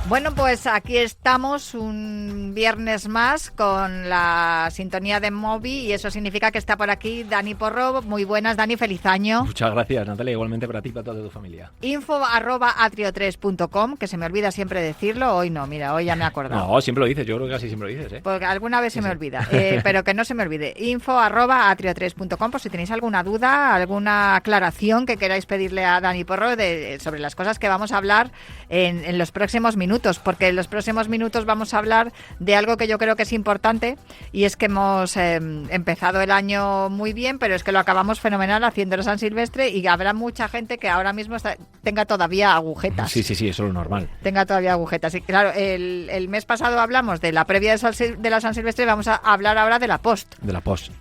Bueno, pues aquí estamos un viernes más con la sintonía de Moby y eso significa que está por aquí Dani Porro. Muy buenas, Dani, feliz año. Muchas gracias, Natalia, igualmente para ti y para toda tu familia. info@atrio3.com, que se me olvida siempre decirlo, hoy no, mira, hoy ya me he acordado. No, siempre lo dices, yo creo que casi siempre lo dices, ¿eh? Porque alguna vez se me olvida, pero que no se me olvide. info@atrio3.com por si tenéis alguna duda, alguna aclaración que queráis pedirle a Dani Porro sobre las cosas que vamos a hablar en los próximos minutos, porque en los próximos minutos vamos a hablar de algo que yo creo que es importante y es que hemos empezado el año muy bien, pero es que lo acabamos fenomenal haciendo el San Silvestre y habrá mucha gente que ahora mismo tenga todavía agujetas. Sí, eso es lo normal. Tenga todavía agujetas. Y claro, el mes pasado hablamos de la previa de la San Silvestre y vamos a hablar ahora de la post. De la post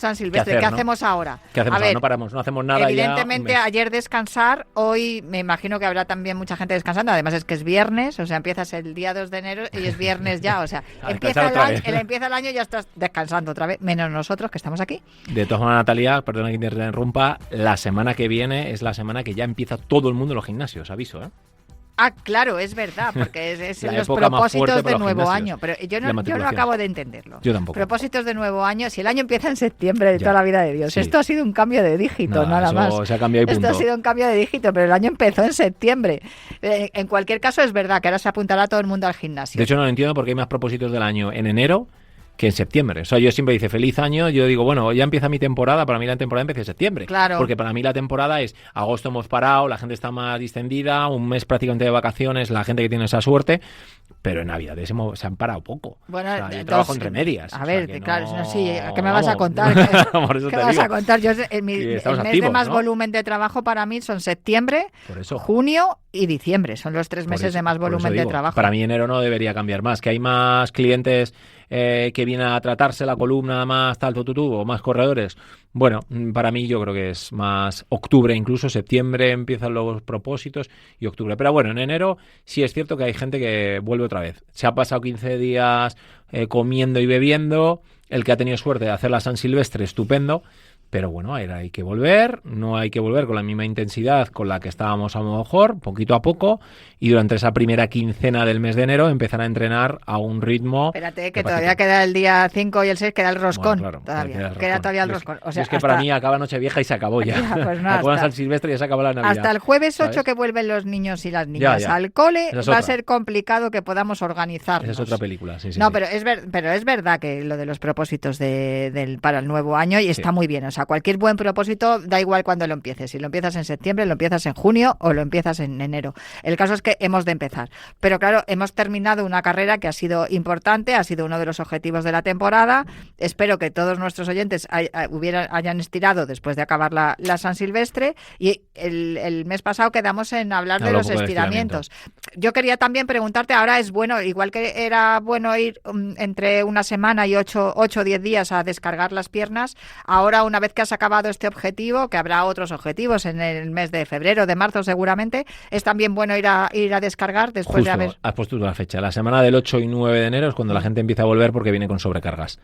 San Silvestre. ¿Qué hacemos ahora? ¿Qué hacemos? A ver, no paramos, no hacemos nada. Evidentemente ayer descansar, hoy me imagino que habrá también mucha gente descansando, además es que es viernes, o sea, empiezas el día 2 de enero y es viernes ya, o sea, empieza el año y ya estás descansando otra vez, menos nosotros que estamos aquí. De todas maneras, Natalia, perdona que te interrumpa, la semana que viene es la semana que ya empieza todo el mundo en los gimnasios, aviso, ¿eh? Ah, claro, es verdad, porque es los propósitos de nuevo año. Pero yo no acabo de entenderlo. Yo tampoco. Propósitos de nuevo año, si el año empieza en septiembre de toda la vida de Dios. Sí. Esto ha sido un cambio de dígito, nada más. Se ha cambiado y punto. Esto ha sido un cambio de dígito, pero el año empezó en septiembre. En cualquier caso, es verdad que ahora se apuntará todo el mundo al gimnasio. De hecho, no lo entiendo porque hay más propósitos del año en enero que en septiembre. O sea, yo siempre dice feliz año, yo digo, bueno, ya empieza mi temporada, para mí la temporada empieza en septiembre. Claro. Porque para mí la temporada es agosto hemos parado, la gente está más distendida, un mes prácticamente de vacaciones, la gente que tiene esa suerte, pero en Navidades se han parado poco. Bueno, o sea, yo trabajo entre medias. A ver, claro, no, sí, ¿qué me vas a contar? ¿Qué me vas a contar? Yo, el mes activos, de más ¿no? volumen de trabajo para mí son septiembre, junio y diciembre. Son los 3 meses de más volumen de trabajo. Para mí enero no debería cambiar más. Que hay más clientes que vienen a tratarse la columna más tal, o más corredores. Bueno, para mí yo creo que es más octubre, incluso septiembre empiezan los propósitos y octubre. Pero bueno, en enero sí es cierto que hay gente que vuelve otra vez. Se ha pasado 15 días comiendo y bebiendo. El que ha tenido suerte de hacer la San Silvestre, estupendo. Pero bueno, hay que volver, no hay que volver con la misma intensidad con la que estábamos a lo mejor, poquito a poco, y durante esa primera quincena del mes de enero empezar a entrenar a un ritmo... Espérate, que todavía queda el día 5 y el 6, queda el roscón. Bueno, claro, queda todavía el roscón. O sea, es que para mí acaba Nochevieja y se acabó ya. Pues no, acaba San Silvestre y ya se acabó la Navidad. Hasta el jueves 8 ¿sabes? Que vuelven los niños y las niñas al cole, va a ser complicado que podamos organizarnos. Esa es otra película, sí. No, pero es verdad que lo de los propósitos para el nuevo año y está muy bien. O sea, cualquier buen propósito, da igual cuando lo empieces. Si lo empiezas en septiembre, lo empiezas en junio o lo empiezas en enero. El caso es que hemos de empezar. Pero claro, hemos terminado una carrera que ha sido importante, ha sido uno de los objetivos de la temporada. Espero que todos nuestros oyentes hayan estirado después de acabar la San Silvestre y el mes pasado quedamos en hablar de los estiramientos. Yo quería también preguntarte, ahora es bueno, igual que era bueno ir entre una semana y 8 o 10 días a descargar las piernas, ahora una vez que has acabado este objetivo, que habrá otros objetivos en el mes de febrero, de marzo seguramente, es también bueno ir a descargar después de haber... Has puesto la fecha. La semana del 8 y 9 de enero es cuando la gente empieza a volver porque viene con sobrecargas.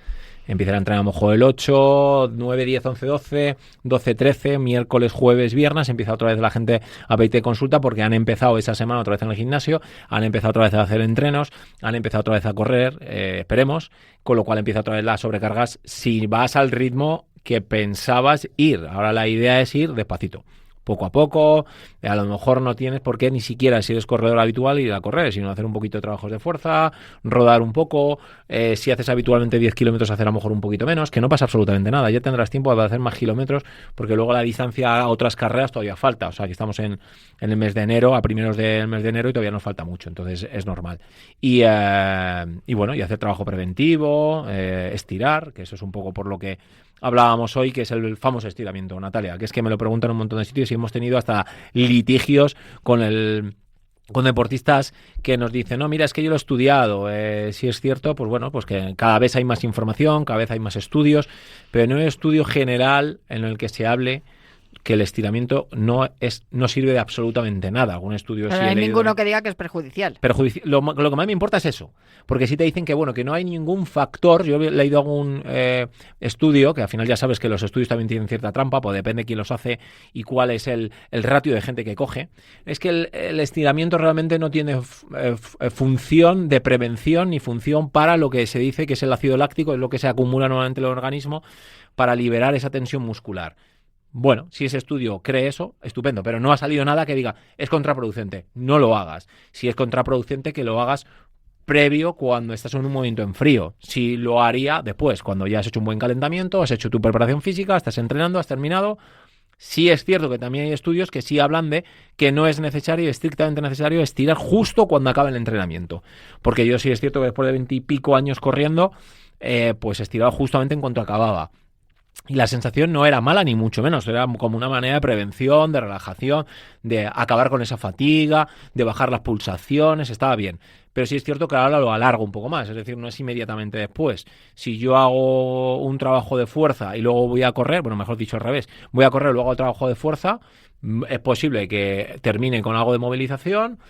Empiezan a entrenar a lo mejor el 8, 9, 10, 11, 12, 12, 13, miércoles, jueves, viernes, empieza otra vez la gente a pedirte consulta porque han empezado esa semana otra vez en el gimnasio, han empezado otra vez a hacer entrenos, han empezado otra vez a correr, esperemos, con lo cual empieza otra vez las sobrecargas si vas al ritmo que pensabas ir. Ahora la idea es ir despacito, poco a poco. A lo mejor no tienes por qué ni siquiera, si eres corredor habitual, ir a correr, sino hacer un poquito de trabajos de fuerza, rodar un poco. Si haces habitualmente 10 kilómetros, hacer a lo mejor un poquito menos, que no pasa absolutamente nada. Ya tendrás tiempo de hacer más kilómetros, porque luego la distancia a otras carreras todavía falta. O sea, que estamos en el mes de enero, a primeros del mes de enero, y todavía nos falta mucho. Entonces es normal. Y bueno, y hacer trabajo preventivo, estirar, que eso es un poco por lo que hablábamos hoy, que es el famoso estiramiento, Natalia, que es que me lo preguntan en un montón de sitios y hemos tenido hasta litigios con deportistas que nos dicen, no, mira, es que yo lo he estudiado. Si es cierto, pues bueno, pues que cada vez hay más información, cada vez hay más estudios, pero no hay estudio general en el que se hable que el estiramiento no sirve de absolutamente nada. Algún estudio Pero sí no hay he leído ninguno que diga que es perjudicial. Lo que más me importa es eso, porque si te dicen que no hay ningún factor. Yo he leído algún estudio, que al final ya sabes que los estudios también tienen cierta trampa, pues depende quién los hace y cuál es el ratio de gente que coge. Es que el estiramiento realmente no tiene función de prevención ni función para lo que se dice que es el ácido láctico, es lo que se acumula normalmente en el organismo para liberar esa tensión muscular. Bueno, si ese estudio cree eso, estupendo, pero no ha salido nada que diga es contraproducente. No lo hagas. Si es contraproducente, que lo hagas previo cuando estás en un movimiento en frío. Si lo haría después, cuando ya has hecho un buen calentamiento, has hecho tu preparación física, estás entrenando, has terminado. Sí es cierto que también hay estudios que sí hablan de que no es necesario, estrictamente necesario, estirar justo cuando acaba el entrenamiento. Porque yo sí es cierto que después de 20 y pico años corriendo, pues estiraba justamente en cuanto acababa. Y la sensación no era mala ni mucho menos, era como una manera de prevención, de relajación, de acabar con esa fatiga, de bajar las pulsaciones, estaba bien. Pero sí es cierto que ahora lo alargo un poco más, es decir, no es inmediatamente después. Si yo hago un trabajo de fuerza y luego voy a correr, bueno, mejor dicho al revés, voy a correr, luego hago trabajo de fuerza, es posible que termine con algo de movilización,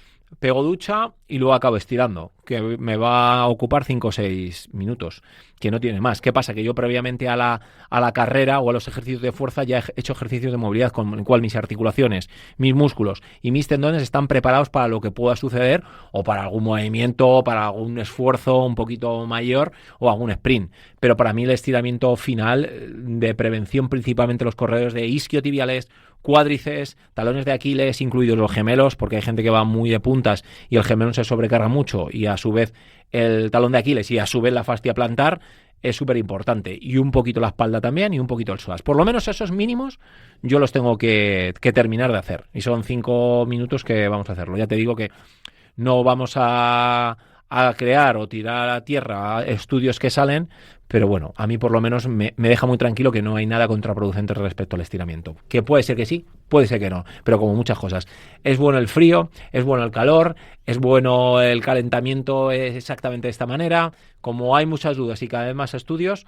pego ducha y luego acabo estirando, que me va a ocupar 5 o 6 minutos, que no tiene más. ¿Qué pasa? Que yo previamente a la carrera o a los ejercicios de fuerza ya he hecho ejercicios de movilidad con el cual mis articulaciones, mis músculos y mis tendones están preparados para lo que pueda suceder o para algún movimiento, para algún esfuerzo un poquito mayor o algún sprint. Pero para mí el estiramiento final de prevención, principalmente los corredores de isquiotibiales, cuádriceps, talones de Aquiles, incluidos los gemelos, porque hay gente que va muy de puntas y el gemelo se sobrecarga mucho y a su vez el talón de Aquiles y a su vez la fascia plantar, es súper importante. Y un poquito la espalda también y un poquito el psoas. Por lo menos esos mínimos yo los tengo que terminar de hacer. Y son 5 minutos que vamos a hacerlo. Ya te digo que no vamos a crear o tirar a tierra estudios que salen, pero bueno, a mí por lo menos me deja muy tranquilo que no hay nada contraproducente respecto al estiramiento. Que puede ser que sí, puede ser que no, pero como muchas cosas. Es bueno el frío, es bueno el calor, es bueno el calentamiento exactamente de esta manera. Como hay muchas dudas y cada vez más estudios,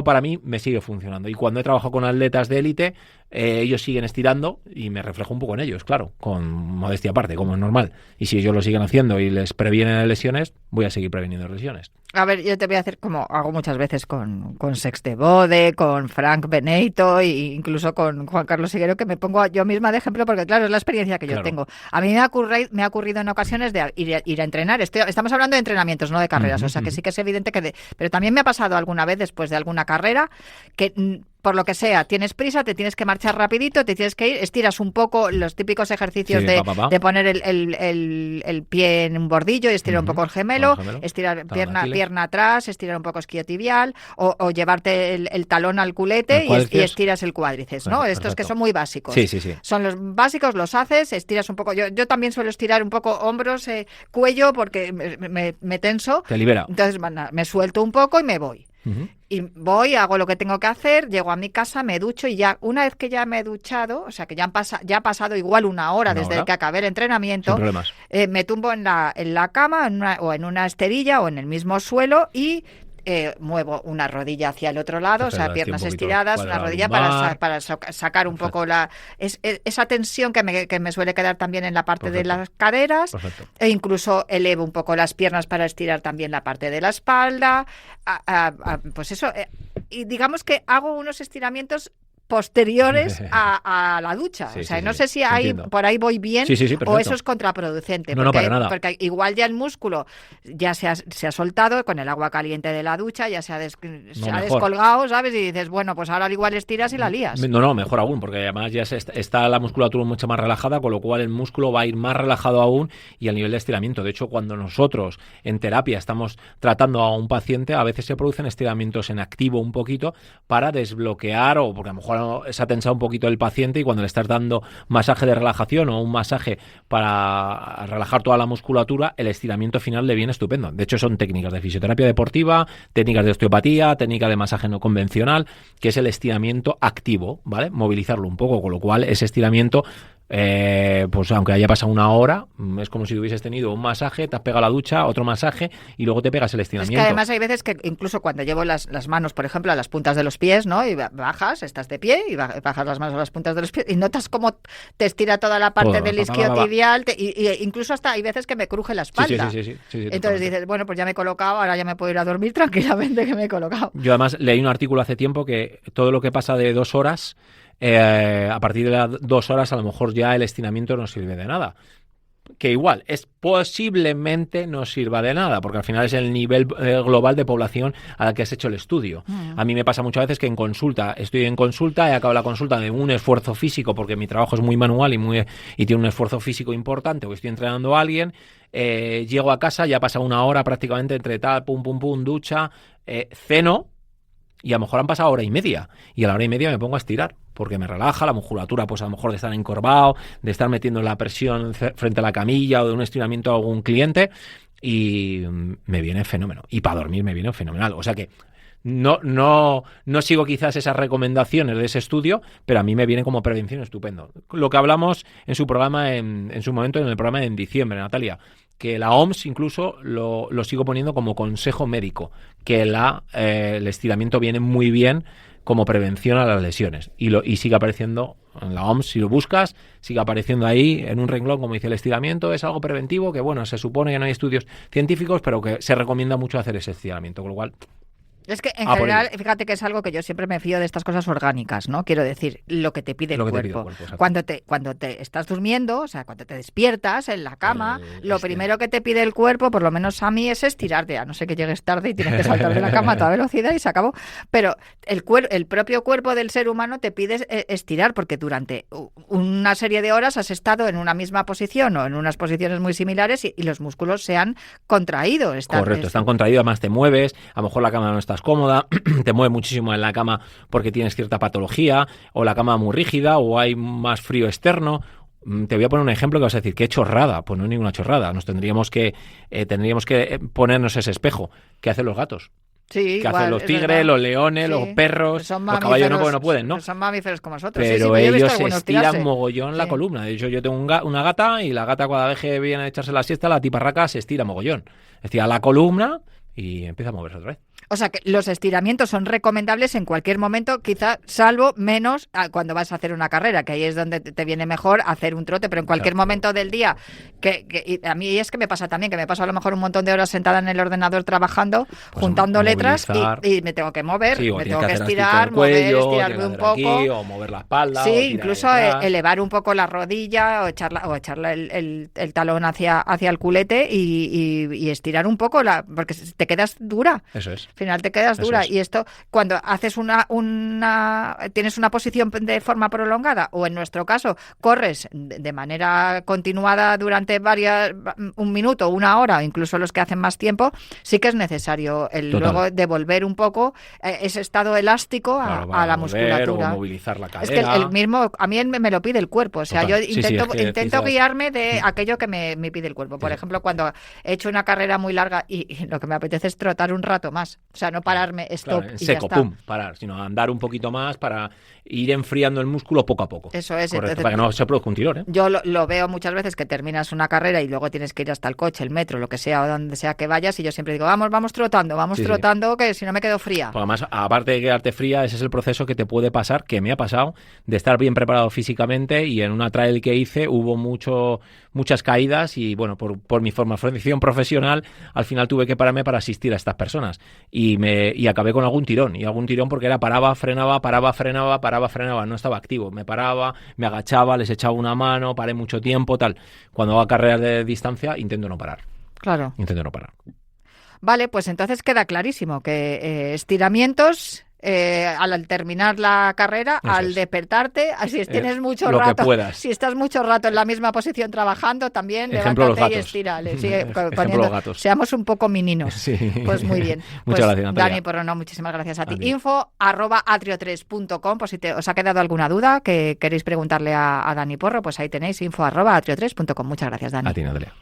para mí me sigue funcionando. Y cuando he trabajado con atletas de élite, ellos siguen estirando y me reflejo un poco en ellos, claro, con modestia aparte, como es normal. Y si ellos lo siguen haciendo y les previenen lesiones, voy a seguir preveniendo lesiones. A ver, yo te voy a hacer como hago muchas veces con Sex de Bode, con Frank Benetto e incluso con Juan Carlos Higuero, que me pongo yo misma de ejemplo porque, claro, es la experiencia que yo tengo. A mí me ha ocurrido en ocasiones de ir a entrenar. Estamos hablando de entrenamientos, no de carreras, o sea que sí que es evidente que... Pero también me ha pasado alguna vez después de alguna carrera que... Por lo que sea, tienes prisa, te tienes que marchar rapidito, te tienes que ir, estiras un poco los típicos ejercicios de poner el pie en un bordillo y estirar un poco el gemelo, estirar pierna atrás, estirar un poco isquiotibial o llevarte el talón al culete y estiras el cuádriceps, ¿no? Estos que son muy básicos. Sí. Son los básicos, los haces, estiras un poco. Yo también suelo estirar un poco hombros, cuello, porque me tenso. Te libera. Entonces me suelto un poco y me voy. Y voy, hago lo que tengo que hacer, llego a mi casa, me ducho y ya, una vez que ya me he duchado, o sea que ya ha pasado igual una hora desde que acabé el entrenamiento, me tumbo en la cama o en una esterilla o en el mismo suelo y muevo una rodilla hacia el otro lado, o sea, piernas estiradas, una rodilla para sacar un poco esa tensión que me suele quedar también en la parte de las caderas. E incluso elevo un poco las piernas para estirar también la parte de la espalda. Pues eso, y digamos que hago unos estiramientos posteriores a la ducha. No sé si por ahí voy bien o eso es contraproducente. No, para nada. Porque igual ya el músculo ya se ha soltado con el agua caliente de la ducha, ya se ha descolgado, ¿sabes? Y dices, bueno, pues ahora igual estiras y la lías. No, mejor aún, porque además ya está la musculatura mucho más relajada, con lo cual el músculo va a ir más relajado aún y al nivel de estiramiento. De hecho, cuando nosotros en terapia estamos tratando a un paciente, a veces se producen estiramientos en activo un poquito para desbloquear o porque a lo mejor se ha tensado un poquito el paciente y cuando le estás dando masaje de relajación o un masaje para relajar toda la musculatura, el estiramiento final le viene estupendo. De hecho, son técnicas de fisioterapia deportiva, técnicas de osteopatía, técnica de masaje no convencional, que es el estiramiento activo, ¿vale? Movilizarlo un poco, con lo cual ese estiramiento pues aunque haya pasado una hora, es como si hubieses tenido un masaje, te has pegado la ducha, otro masaje y luego te pegas el estiramiento. Es que además hay veces que incluso cuando llevo las manos, por ejemplo, a las puntas de los pies, ¿no? Y bajas, estás de pie y bajas las manos a las puntas de los pies y notas cómo te estira toda la parte del isquiotibial y incluso hasta hay veces que me cruje la espalda. Sí, entonces dices, bueno, pues ya me he colocado, ahora ya me puedo ir a dormir tranquilamente que me he colocado. Yo además leí un artículo hace tiempo que todo lo que pasa de 2 horas, a partir de las 2 horas a lo mejor ya el estiramiento no sirve de nada. Que igual, posiblemente no sirva de nada, porque al final es el nivel global de población a la que has hecho el estudio. A mí me pasa muchas veces que estoy en consulta, he acabado la consulta de un esfuerzo físico, porque mi trabajo es muy manual y tiene un esfuerzo físico importante, o estoy entrenando a alguien, llego a casa, ya pasa una hora prácticamente entre tal, pum, ducha, ceno, y a lo mejor han pasado hora y media, y a la hora y media me pongo a estirar, porque me relaja la musculatura, pues a lo mejor de estar encorvado, de estar metiendo la presión frente a la camilla o de un estiramiento a algún cliente, y me viene fenómeno. Y para dormir me viene fenomenal. O sea que no sigo quizás esas recomendaciones de ese estudio, pero a mí me viene como prevención estupendo. Lo que hablamos en su programa, en su momento, en el programa en diciembre, Natalia, que la OMS incluso lo sigo poniendo como consejo médico, que el estiramiento viene muy bien como prevención a las lesiones. Y sigue apareciendo en la OMS, si lo buscas, sigue apareciendo ahí en un renglón, como dice, el estiramiento es algo preventivo, que bueno, se supone que no hay estudios científicos, pero que se recomienda mucho hacer ese estiramiento, con lo cual... Es que en general, fíjate que es algo que yo siempre me fío de estas cosas orgánicas, ¿no? Quiero decir, lo que te pide el cuerpo. Cuando te estás durmiendo, o sea, cuando te despiertas en la cama, lo primero que te pide el cuerpo, por lo menos a mí, es estirarte. A no ser que llegues tarde y tienes que saltar de la cama a toda velocidad y se acabó. Pero el propio cuerpo del ser humano te pide estirar, porque durante una serie de horas has estado en una misma posición o en unas posiciones muy similares y los músculos se han contraído. Correcto, están contraídos, además te mueves, a lo mejor la cama no estás cómoda, te mueves muchísimo en la cama porque tienes cierta patología, o la cama muy rígida, o hay más frío externo. Te voy a poner un ejemplo que vas a decir, ¿qué chorrada? Pues no es ninguna chorrada. Tendríamos que ponernos ese espejo. ¿Qué hacen los gatos? Sí, que hacen los tigres, los leones, los perros, los caballos no, porque no pueden, ¿no? Son mamíferos como nosotros. Pero ellos se estiran mogollón la columna. De hecho, yo tengo una gata y la gata cada vez que viene a echarse la siesta, la tiparraca se estira mogollón. Estira la columna y empieza a moverse otra vez. O sea que los estiramientos son recomendables en cualquier momento, quizá salvo menos cuando vas a hacer una carrera, que ahí es donde te viene mejor hacer un trote, pero en cualquier momento del día, y a mí es que me pasa también, que me paso a lo mejor un montón de horas sentada en el ordenador trabajando, pues juntando letras y me tengo que mover, me tengo que estirar, estirarme un poco. Aquí, o mover la espalda. Sí, incluso elevar un poco la rodilla o echarle el talón hacia el culete y estirar un poco, porque te quedas dura. Eso es. Al final te quedas dura. Y esto, cuando haces tienes una posición de forma prolongada, o en nuestro caso, corres de manera continuada durante un minuto, una hora, o incluso los que hacen más tiempo, sí que es necesario luego devolver un poco ese estado elástico a la musculatura. O movilizar la cadera. Es que a mí me lo pide el cuerpo. O sea, yo intento guiarme de aquello que me pide el cuerpo. Por ejemplo, cuando he hecho una carrera muy larga y lo que me apetece es trotar un rato más. O sea, no pararme, stop, en y seco, ya está. pum, parar, sino andar un poquito más para ir enfriando el músculo poco a poco. Eso es. Correcto, Entonces, para que no se produzca un tirón, ¿eh? Yo lo veo muchas veces que terminas una carrera y luego tienes que ir hasta el coche, el metro, lo que sea, o donde sea que vayas, y yo siempre digo, vamos trotando, que si no me quedo fría. Pues además, aparte de quedarte fría, ese es el proceso que te puede pasar, que me ha pasado, de estar bien preparado físicamente, y en una trail que hice hubo muchas caídas y, bueno, por mi formación profesional, al final tuve que pararme para asistir a estas personas y acabé con algún tirón porque era paraba, frenaba, no estaba activo, me paraba, me agachaba, les echaba una mano, paré mucho tiempo, tal. Cuando hago carreras de distancia intento no parar. Claro. Intento no parar. Vale, pues entonces queda clarísimo que estiramientos al terminar la carrera, eso al es. despertarte, si tienes mucho lo rato, que puedas. Si estás mucho rato en la misma posición trabajando, también Ejemplo, levántate y estírale. Sigue Ejemplo, los gatos. Seamos un poco meninos. Sí. Pues muy bien. Muchas gracias, Natalia. Dani Porrono, muchísimas gracias a ti. info@atrio3.com, por si os ha quedado alguna duda que queréis preguntarle a Dani Porro, pues ahí tenéis info@atrio3.com. Muchas gracias, Dani. A ti, Natalia.